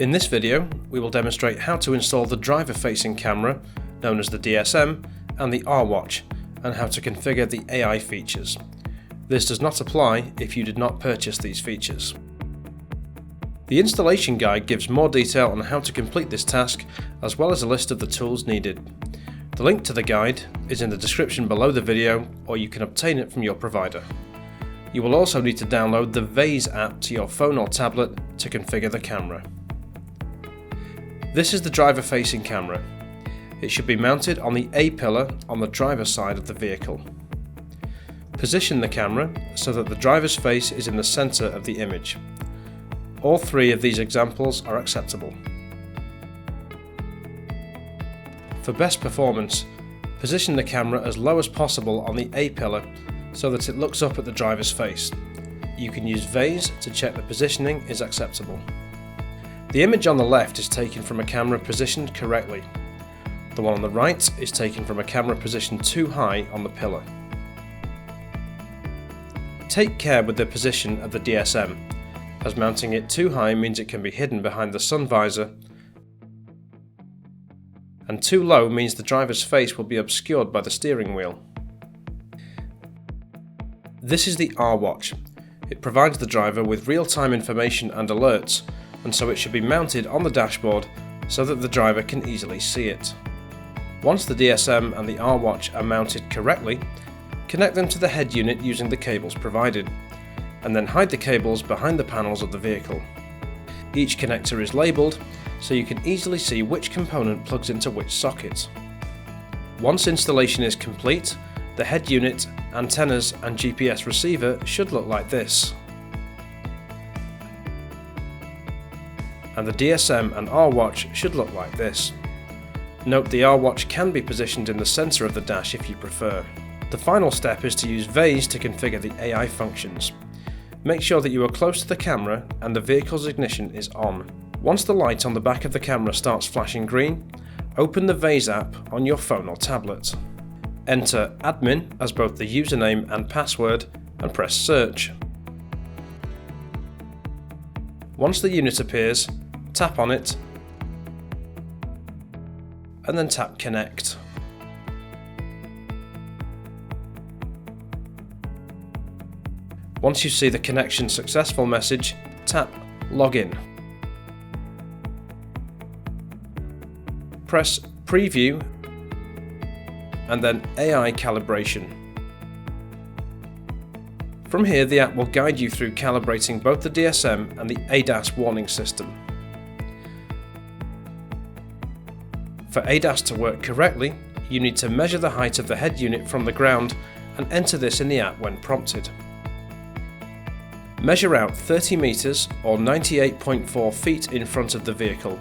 In this video, we will demonstrate how to install the driver-facing camera, known as the DSM, and the RWatch, and how to configure the AI features. This does not apply if you did not purchase these features. The installation guide gives more detail on how to complete this task, as well as a list of the tools needed. The link to the guide is in the description below the video, or you can obtain it from your provider. You will also need to download the Vase app to your phone or tablet to configure the camera. This is the driver-facing camera. It should be mounted on the A pillar on the driver's side of the vehicle. Position the camera so that the driver's face is in the center of the image. All three of these examples are acceptable. For best performance, position the camera as low as possible on the A pillar so that it looks up at the driver's face. You can use Vase to check the positioning is acceptable. The image on the left is taken from a camera positioned correctly. The one on the right is taken from a camera positioned too high on the pillar. Take care with the position of the DSM, as mounting it too high means it can be hidden behind the sun visor, and too low means the driver's face will be obscured by the steering wheel. This is the RWatch. It provides the driver with real-time information and alerts, and so it should be mounted on the dashboard so that the driver can easily see it. Once the DSM and the RWatch are mounted correctly, connect them to the head unit using the cables provided, and then hide the cables behind the panels of the vehicle. Each connector is labelled, so you can easily see which component plugs into which socket. Once installation is complete, the head unit, antennas and GPS receiver should look like this. And the DSM and RWatch should look like this. Note the RWatch can be positioned in the centre of the dash if you prefer. The final step is to use Vase to configure the AI functions. Make sure that you are close to the camera and the vehicle's ignition is on. Once the light on the back of the camera starts flashing green, open the Vase app on your phone or tablet. Enter admin as both the username and password and press search. Once the unit appears, tap on it and then tap connect. Once you see the connection successful message, tap login. Press preview and then AI calibration. From here, the app will guide you through calibrating both the DSM and the ADAS warning system. For ADAS to work correctly, you need to measure the height of the head unit from the ground and enter this in the app when prompted. Measure out 30 meters or 98.4 feet in front of the vehicle,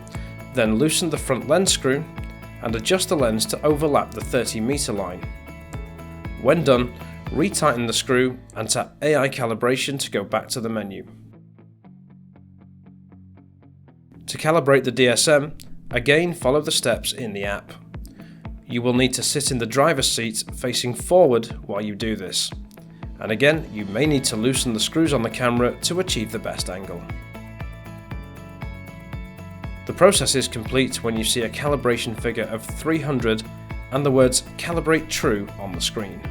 then loosen the front lens screw and adjust the lens to overlap the 30-meter line. When done, retighten the screw and tap AI calibration to go back to the menu. To calibrate the DSM, again follow the steps in the app. You will need to sit in the driver's seat facing forward while you do this. And again, you may need to loosen the screws on the camera to achieve the best angle. The process is complete when you see a calibration figure of 300 and the words "Calibrate True" on the screen.